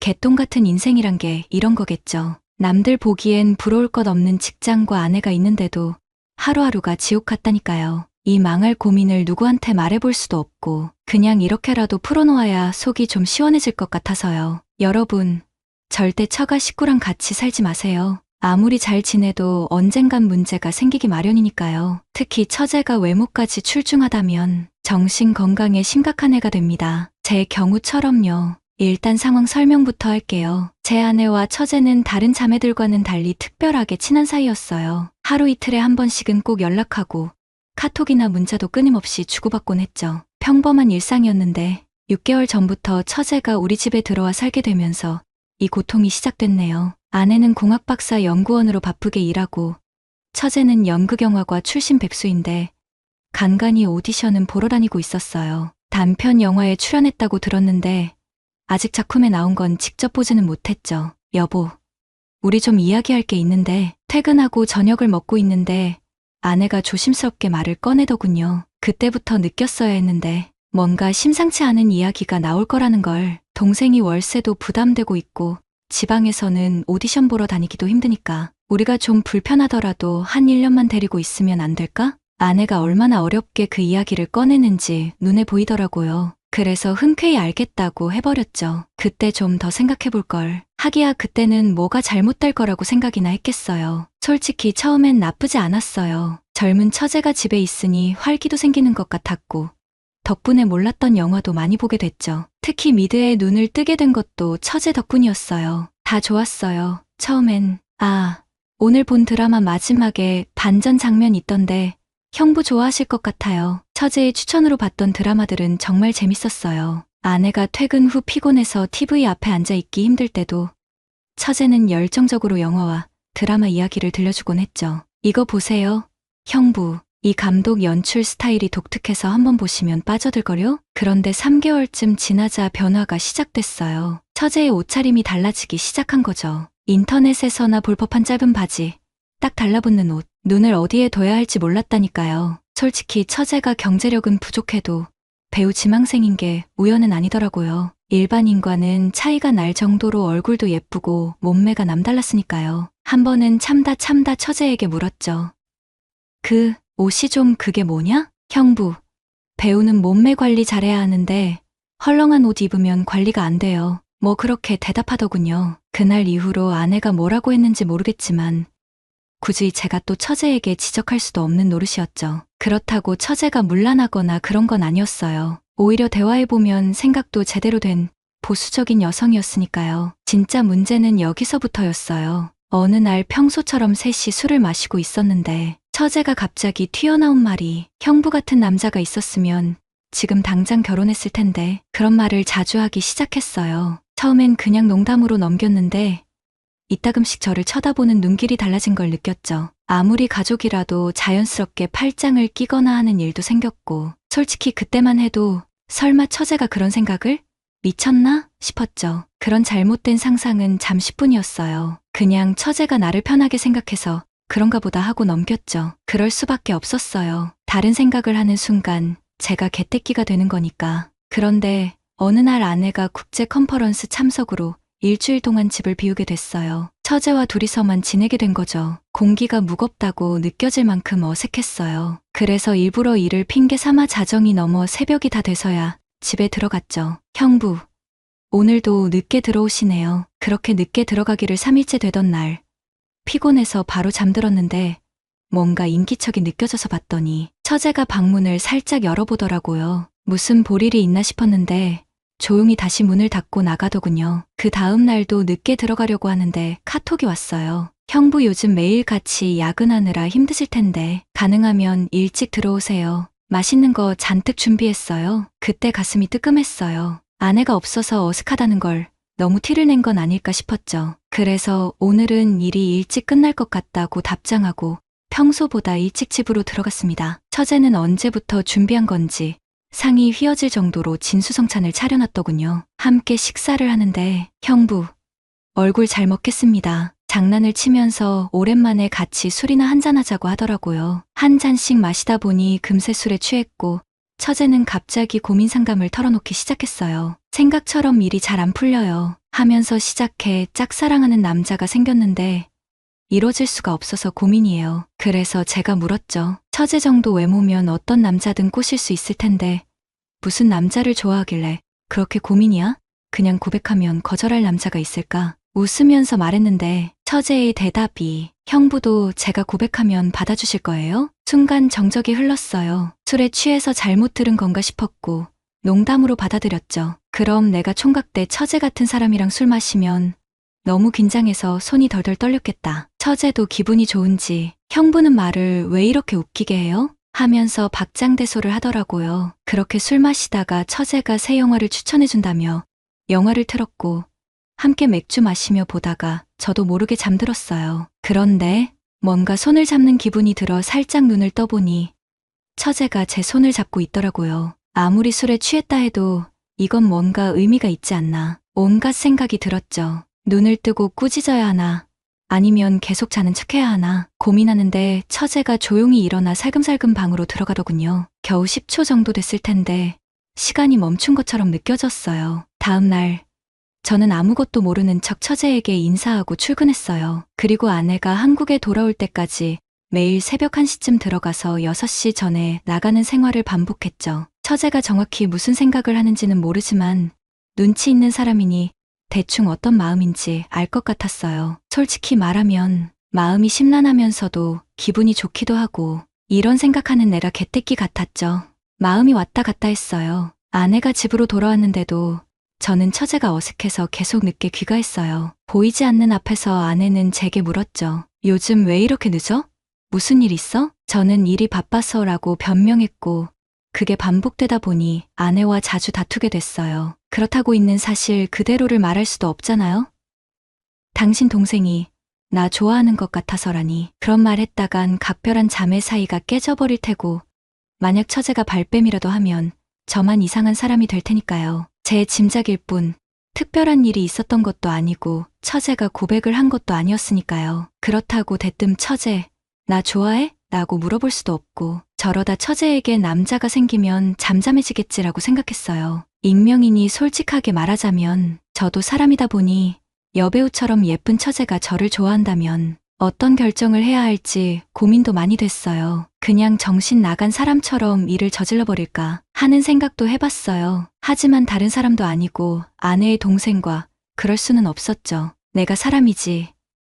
개똥 같은 인생이란 게 이런 거겠죠. 남들 보기엔 부러울 것 없는 직장과 아내가 있는데도 하루하루가 지옥 같다니까요. 이 망할 고민을 누구한테 말해볼 수도 없고 그냥 이렇게라도 풀어놓아야 속이 좀 시원해질 것 같아서요. 여러분, 절대 처가 식구랑 같이 살지 마세요. 아무리 잘 지내도 언젠간 문제가 생기기 마련이니까요. 특히 처제가 외모까지 출중하다면 정신 건강에 심각한 해가 됩니다. 제 경우처럼요. 일단 상황 설명부터 할게요. 제 아내와 처제는 다른 자매들과는 달리 특별하게 친한 사이였어요. 하루 이틀에 한 번씩은 꼭 연락하고 카톡이나 문자도 끊임없이 주고받곤 했죠. 평범한 일상이었는데 6개월 전부터 처제가 우리 집에 들어와 살게 되면서 이 고통이 시작됐네요. 아내는 공학박사 연구원으로 바쁘게 일하고 처제는 연극영화과 출신 백수인데 간간히 오디션은 보러 다니고 있었어요. 단편 영화에 출연했다고 들었는데 아직 작품에 나온 건 직접 보지는 못했죠. 여보, 우리 좀 이야기할 게 있는데 퇴근하고 저녁을 먹고 있는데 아내가 조심스럽게 말을 꺼내더군요. 그때부터 느꼈어야 했는데 뭔가 심상치 않은 이야기가 나올 거라는 걸. 동생이 월세도 부담되고 있고 지방에서는 오디션 보러 다니기도 힘드니까 우리가 좀 불편하더라도 한 1년만 데리고 있으면 안 될까? 아내가 얼마나 어렵게 그 이야기를 꺼내는지 눈에 보이더라고요. 그래서 흔쾌히 알겠다고 해버렸죠. 그때 좀 더 생각해볼 걸. 하기야 그때는 뭐가 잘못될 거라고 생각이나 했겠어요. 솔직히 처음엔 나쁘지 않았어요. 젊은 처제가 집에 있으니 활기도 생기는 것 같았고 덕분에 몰랐던 영화도 많이 보게 됐죠. 특히 미드에 눈을 뜨게 된 것도 처제 덕분이었어요. 다 좋았어요. 처음엔 오늘 본 드라마 마지막에 반전 장면 있던데 형부 좋아하실 것 같아요. 처제의 추천으로 봤던 드라마들은 정말 재밌었어요. 아내가 퇴근 후 피곤해서 TV 앞에 앉아있기 힘들 때도 처제는 열정적으로 영화와 드라마 이야기를 들려주곤 했죠. 이거 보세요. 형부, 이 감독 연출 스타일이 독특해서 한번 보시면 빠져들걸요? 그런데 3개월쯤 지나자 변화가 시작됐어요. 처제의 옷차림이 달라지기 시작한 거죠. 인터넷에서나 볼 법한 짧은 바지, 딱 달라붙는 옷, 눈을 어디에 둬야 할지 몰랐다니까요. 솔직히 처제가 경제력은 부족해도 배우 지망생인 게 우연은 아니더라고요. 일반인과는 차이가 날 정도로 얼굴도 예쁘고 몸매가 남달랐으니까요. 한 번은 참다 처제에게 물었죠. 그 옷이 좀 그게 뭐냐? 형부, 배우는 몸매 관리 잘해야 하는데 헐렁한 옷 입으면 관리가 안 돼요. 뭐 그렇게 대답하더군요. 그날 이후로 아내가 뭐라고 했는지 모르겠지만 굳이 제가 또 처제에게 지적할 수도 없는 노릇이었죠. 그렇다고 처제가 문란하거나 그런 건 아니었어요. 오히려 대화해보면 생각도 제대로 된 보수적인 여성이었으니까요. 진짜 문제는 여기서부터였어요. 어느 날 평소처럼 셋이 술을 마시고 있었는데 처제가 갑자기 튀어나온 말이 형부 같은 남자가 있었으면 지금 당장 결혼했을 텐데 그런 말을 자주 하기 시작했어요. 처음엔 그냥 농담으로 넘겼는데 이따금씩 저를 쳐다보는 눈길이 달라진 걸 느꼈죠. 아무리 가족이라도 자연스럽게 팔짱을 끼거나 하는 일도 생겼고 솔직히 그때만 해도 설마 처제가 그런 생각을? 미쳤나? 싶었죠. 그런 잘못된 상상은 잠시뿐이었어요. 그냥 처제가 나를 편하게 생각해서 그런가 보다 하고 넘겼죠. 그럴 수밖에 없었어요. 다른 생각을 하는 순간 제가 개떼끼가 되는 거니까. 그런데 어느 날 아내가 국제 컨퍼런스 참석으로 일주일 동안 집을 비우게 됐어요. 처제와 둘이서만 지내게 된 거죠. 공기가 무겁다고 느껴질 만큼 어색했어요. 그래서 일부러 일을 핑계 삼아 자정이 넘어 새벽이 다 돼서야 집에 들어갔죠. 형부, 오늘도 늦게 들어오시네요. 그렇게 늦게 들어가기를 3일째 되던 날 피곤해서 바로 잠들었는데 뭔가 인기척이 느껴져서 봤더니 처제가 방문을 살짝 열어보더라고요. 무슨 볼일이 있나 싶었는데 조용히 다시 문을 닫고 나가더군요. 그 다음 날도 늦게 들어가려고 하는데 카톡이 왔어요. 형부 요즘 매일 같이 야근하느라 힘드실 텐데 가능하면 일찍 들어오세요. 맛있는 거 잔뜩 준비했어요. 그때 가슴이 뜨끔했어요. 아내가 없어서 어색하다는 걸 너무 티를 낸 건 아닐까 싶었죠. 그래서 오늘은 일이 일찍 끝날 것 같다고 답장하고 평소보다 일찍 집으로 들어갔습니다. 처제는 언제부터 준비한 건지 상이 휘어질 정도로 진수성찬을 차려놨더군요. 함께 식사를 하는데 형부, 얼굴 잘 먹겠습니다. 장난을 치면서 오랜만에 같이 술이나 한잔하자고 하더라고요. 한 잔씩 마시다 보니 금세 술에 취했고 처제는 갑자기 고민 상담을 털어놓기 시작했어요. 생각처럼 일이 잘 안 풀려요. 하면서 시작해 짝사랑하는 남자가 생겼는데 이뤄질 수가 없어서 고민이에요. 그래서 제가 물었죠. 처제 정도 외모면 어떤 남자든 꼬실 수 있을 텐데 무슨 남자를 좋아하길래 그렇게 고민이야? 그냥 고백하면 거절할 남자가 있을까? 웃으면서 말했는데 처제의 대답이 형부도 제가 고백하면 받아주실 거예요? 순간 정적이 흘렀어요. 술에 취해서 잘못 들은 건가 싶었고 농담으로 받아들였죠. 그럼 내가 총각 때 처제 같은 사람이랑 술 마시면 너무 긴장해서 손이 덜덜 떨렸겠다. 처제도 기분이 좋은지 형부는 말을 왜 이렇게 웃기게 해요? 하면서 박장대소를 하더라고요. 그렇게 술 마시다가 처제가 새 영화를 추천해준다며 영화를 틀었고 함께 맥주 마시며 보다가 저도 모르게 잠들었어요. 그런데 뭔가 손을 잡는 기분이 들어 살짝 눈을 떠보니 처제가 제 손을 잡고 있더라고요. 아무리 술에 취했다 해도 이건 뭔가 의미가 있지 않나. 온갖 생각이 들었죠. 눈을 뜨고 꾸짖어야 하나 아니면 계속 자는 척해야 하나 고민하는데 처제가 조용히 일어나 살금살금 방으로 들어가더군요. 겨우 10초 정도 됐을 텐데 시간이 멈춘 것처럼 느껴졌어요. 다음 날 저는 아무것도 모르는 척 처제에게 인사하고 출근했어요. 그리고 아내가 한국에 돌아올 때까지 매일 새벽 1시쯤 들어가서 6시 전에 나가는 생활을 반복했죠. 처제가 정확히 무슨 생각을 하는지는 모르지만 눈치 있는 사람이니 대충 어떤 마음인지 알 것 같았어요. 솔직히 말하면 마음이 심란하면서도 기분이 좋기도 하고 이런 생각하는 내가 개떼끼 같았죠. 마음이 왔다 갔다 했어요. 아내가 집으로 돌아왔는데도 저는 처제가 어색해서 계속 늦게 귀가했어요. 보이지 않는 앞에서 아내는 제게 물었죠. 요즘 왜 이렇게 늦어? 무슨 일 있어? 저는 일이 바빠서라고 변명했고 그게 반복되다 보니 아내와 자주 다투게 됐어요. 그렇다고 있는 사실 그대로를 말할 수도 없잖아요. 당신 동생이 나 좋아하는 것 같아서라니. 그런 말 했다간 각별한 자매 사이가 깨져버릴 테고 만약 처제가 발뺌이라도 하면 저만 이상한 사람이 될 테니까요. 제 짐작일 뿐 특별한 일이 있었던 것도 아니고 처제가 고백을 한 것도 아니었으니까요. 그렇다고 대뜸 처제 나 좋아해? 라고 물어볼 수도 없고 저러다 처제에게 남자가 생기면 잠잠해지겠지라고 생각했어요. 익명이니 솔직하게 말하자면 저도 사람이다 보니 여배우처럼 예쁜 처제가 저를 좋아한다면 어떤 결정을 해야 할지 고민도 많이 됐어요. 그냥 정신 나간 사람처럼 일을 저질러버릴까 하는 생각도 해봤어요. 하지만 다른 사람도 아니고 아내의 동생과 그럴 수는 없었죠. 내가 사람이지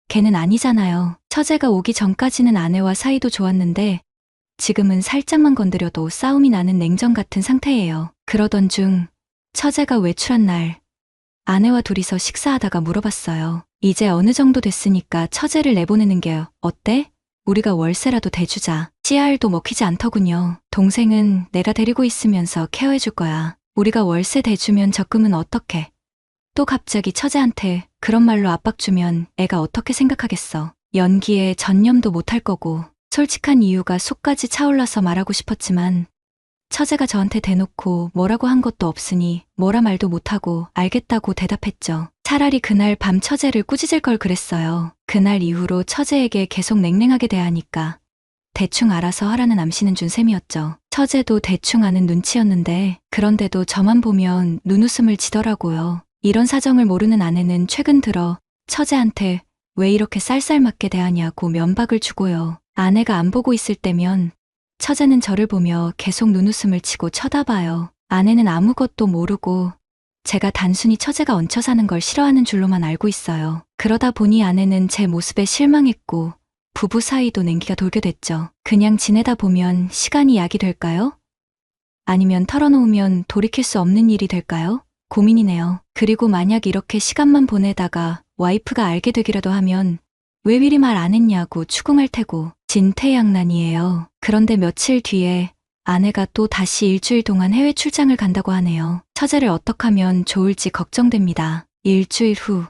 걔는 아니잖아요. 처제가 오기 전까지는 아내와 사이도 좋았는데 지금은 살짝만 건드려도 싸움이 나는 냉전 같은 상태예요. 그러던 중 처제가 외출한 날 아내와 둘이서 식사하다가 물어봤어요. 이제 어느 정도 됐으니까 처제를 내보내는 게 어때? 우리가 월세라도 대주자. 씨알도 먹히지 않더군요. 동생은 내가 데리고 있으면서 케어해줄 거야. 우리가 월세 대주면 적금은 어떻게? 또 갑자기 처제한테 그런 말로 압박 주면 애가 어떻게 생각하겠어. 연기에 전념도 못할 거고 솔직한 이유가 속까지 차올라서 말하고 싶었지만 처제가 저한테 대놓고 뭐라고 한 것도 없으니 뭐라 말도 못하고 알겠다고 대답했죠. 차라리 그날 밤 처제를 꾸짖을 걸 그랬어요. 그날 이후로 처제에게 계속 냉랭하게 대하니까 대충 알아서 하라는 암시는 준 셈이었죠. 처제도 대충 아는 눈치였는데 그런데도 저만 보면 눈웃음을 지더라고요. 이런 사정을 모르는 아내는 최근 들어 처제한테 왜 이렇게 쌀쌀맞게 대하냐고 면박을 주고요. 아내가 안 보고 있을 때면 처제는 저를 보며 계속 눈웃음을 치고 쳐다봐요. 아내는 아무것도 모르고 제가 단순히 처제가 얹혀 사는 걸 싫어하는 줄로만 알고 있어요. 그러다 보니 아내는 제 모습에 실망했고 부부 사이도 냉기가 돌게 됐죠. 그냥 지내다 보면 시간이 약이 될까요? 아니면 털어놓으면 돌이킬 수 없는 일이 될까요? 고민이네요. 그리고 만약 이렇게 시간만 보내다가 와이프가 알게 되기라도 하면 왜 미리 말 안 했냐고 추궁할 테고 진퇴양난이에요. 그런데 며칠 뒤에 아내가 또 다시 일주일 동안 해외 출장을 간다고 하네요. 처제를 어떻게 하면 좋을지 걱정됩니다. 일주일 후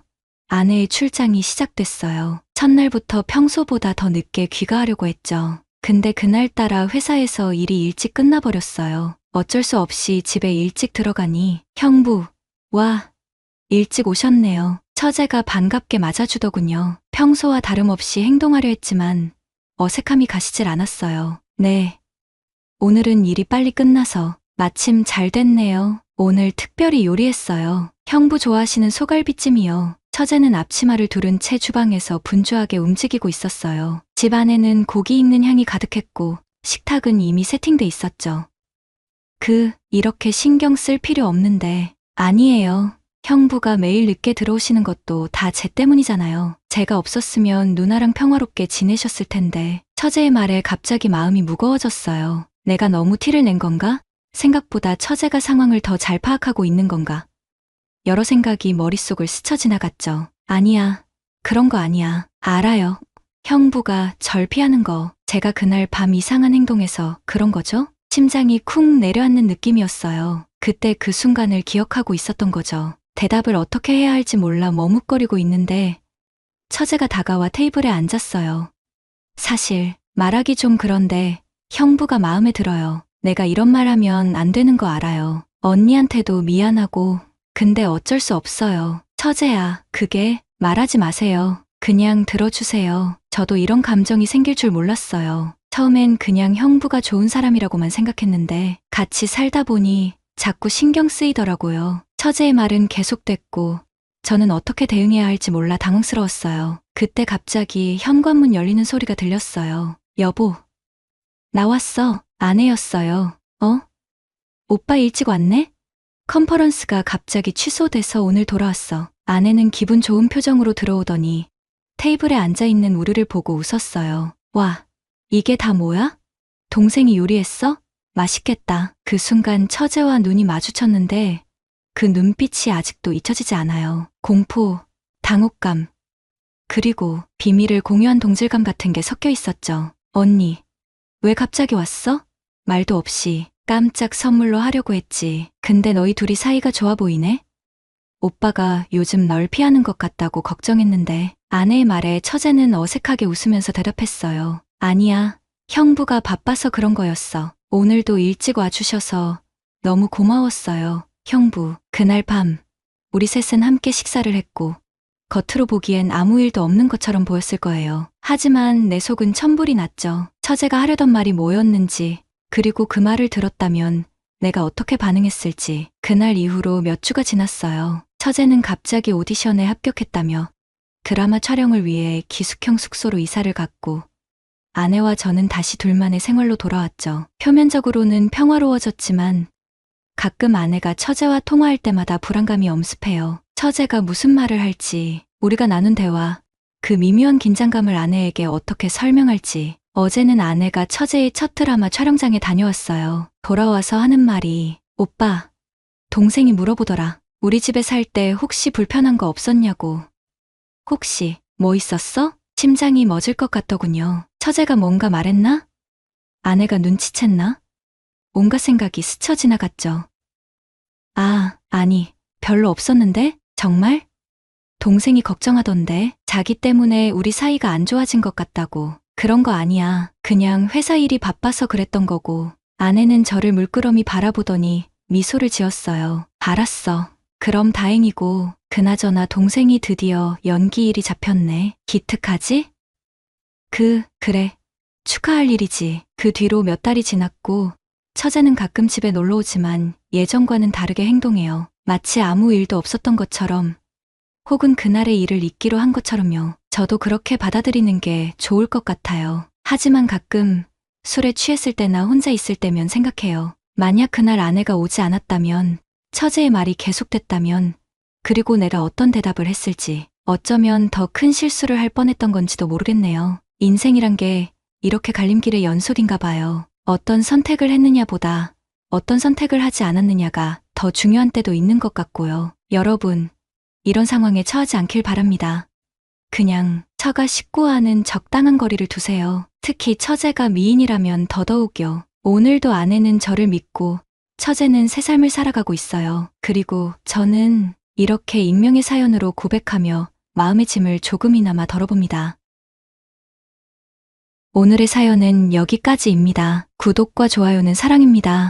아내의 출장이 시작됐어요. 첫날부터 평소보다 더 늦게 귀가하려고 했죠. 근데 그날따라 회사에서 일이 일찍 끝나버렸어요. 어쩔 수 없이 집에 일찍 들어가니 형부, 와, 일찍 오셨네요. 처제가 반갑게 맞아주더군요. 평소와 다름없이 행동하려 했지만 어색함이 가시질 않았어요. 네. 오늘은 일이 빨리 끝나서 마침 잘 됐네요. 오늘 특별히 요리했어요. 형부 좋아하시는 소갈비찜이요. 처제는 앞치마를 두른 채 주방에서 분주하게 움직이고 있었어요. 집 안에는 고기 익는 향이 가득했고 식탁은 이미 세팅돼 있었죠. 이렇게 신경 쓸 필요 없는데. 아니에요. 형부가 매일 늦게 들어오시는 것도 다 제 때문이잖아요. 제가 없었으면 누나랑 평화롭게 지내셨을 텐데. 처제의 말에 갑자기 마음이 무거워졌어요. 내가 너무 티를 낸 건가? 생각보다 처제가 상황을 더 잘 파악하고 있는 건가? 여러 생각이 머릿속을 스쳐 지나갔죠. 아니야. 그런 거 아니야. 알아요. 형부가 절 피하는 거, 제가 그날 밤 이상한 행동에서 그런 거죠? 심장이 쿵 내려앉는 느낌이었어요. 그때 그 순간을 기억하고 있었던 거죠. 대답을 어떻게 해야 할지 몰라 머뭇거리고 있는데 처제가 다가와 테이블에 앉았어요. 사실 말하기 좀 그런데 형부가 마음에 들어요. 내가 이런 말 하면 안 되는 거 알아요. 언니한테도 미안하고 근데 어쩔 수 없어요. 처제야, 그게 말하지 마세요. 그냥 들어주세요. 저도 이런 감정이 생길 줄 몰랐어요. 처음엔 그냥 형부가 좋은 사람이라고만 생각했는데 같이 살다 보니 자꾸 신경 쓰이더라고요. 처제의 말은 계속됐고 저는 어떻게 대응해야 할지 몰라 당황스러웠어요. 그때 갑자기 현관문 열리는 소리가 들렸어요. 여보. 나왔어. 아내였어요. 오빠 일찍 왔네? 컨퍼런스가 갑자기 취소돼서 오늘 돌아왔어. 아내는 기분 좋은 표정으로 들어오더니 테이블에 앉아있는 우리를 보고 웃었어요. 와, 이게 다 뭐야? 동생이 요리했어? 맛있겠다. 그 순간 처제와 눈이 마주쳤는데 그 눈빛이 아직도 잊혀지지 않아요. 공포, 당혹감, 그리고 비밀을 공유한 동질감 같은 게 섞여 있었죠. 언니, 왜 갑자기 왔어? 말도 없이 깜짝 선물로 하려고 했지. 근데 너희 둘이 사이가 좋아 보이네? 오빠가 요즘 널 피하는 것 같다고 걱정했는데. 아내의 말에 처제는 어색하게 웃으면서 대답했어요. 아니야, 형부가 바빠서 그런 거였어. 오늘도 일찍 와주셔서 너무 고마웠어요, 형부. 그날 밤 우리 셋은 함께 식사를 했고 겉으로 보기엔 아무 일도 없는 것처럼 보였을 거예요. 하지만 내 속은 천불이 났죠. 처제가 하려던 말이 뭐였는지, 그리고 그 말을 들었다면 내가 어떻게 반응했을지. 그날 이후로 몇 주가 지났어요. 처제는 갑자기 오디션에 합격했다며 드라마 촬영을 위해 기숙형 숙소로 이사를 갔고 아내와 저는 다시 둘만의 생활로 돌아왔죠. 표면적으로는 평화로워졌지만 가끔 아내가 처제와 통화할 때마다 불안감이 엄습해요. 처제가 무슨 말을 할지, 우리가 나눈 대화, 그 미묘한 긴장감을 아내에게 어떻게 설명할지. 어제는 아내가 처제의 첫 드라마 촬영장에 다녀왔어요. 돌아와서 하는 말이, 오빠, 동생이 물어보더라. 우리 집에 살 때 혹시 불편한 거 없었냐고. 혹시 뭐 있었어? 심장이 멎을 것 같더군요. 처제가 뭔가 말했나? 아내가 눈치챘나? 온갖 생각이 스쳐 지나갔죠. 아니, 별로 없었는데? 정말? 동생이 걱정하던데 자기 때문에 우리 사이가 안 좋아진 것 같다고. 그런 거 아니야. 그냥 회사 일이 바빠서 그랬던 거고. 아내는 저를 물끄러미 바라보더니 미소를 지었어요. 알았어. 그럼 다행이고 그나저나 동생이 드디어 연기 일이 잡혔네. 기특하지? 그래. 축하할 일이지. 그 뒤로 몇 달이 지났고 처제는 가끔 집에 놀러 오지만 예전과는 다르게 행동해요. 마치 아무 일도 없었던 것처럼, 혹은 그날의 일을 잊기로 한 것처럼요. 저도 그렇게 받아들이는 게 좋을 것 같아요. 하지만 가끔 술에 취했을 때나 혼자 있을 때면 생각해요. 만약 그날 아내가 오지 않았다면, 처제의 말이 계속됐다면, 그리고 내가 어떤 대답을 했을지, 어쩌면 더 큰 실수를 할 뻔했던 건지도 모르겠네요. 인생이란 게 이렇게 갈림길의 연속인가 봐요. 어떤 선택을 했느냐보다 어떤 선택을 하지 않았느냐가 더 중요한 때도 있는 것 같고요. 여러분, 이런 상황에 처하지 않길 바랍니다. 그냥 처가 식구와는 적당한 거리를 두세요. 특히 처제가 미인이라면 더더욱요. 오늘도 아내는 저를 믿고 처제는 새 삶을 살아가고 있어요. 그리고 저는 이렇게 익명의 사연으로 고백하며 마음의 짐을 조금이나마 덜어봅니다. 오늘의 사연은 여기까지입니다. 구독과 좋아요는 사랑입니다.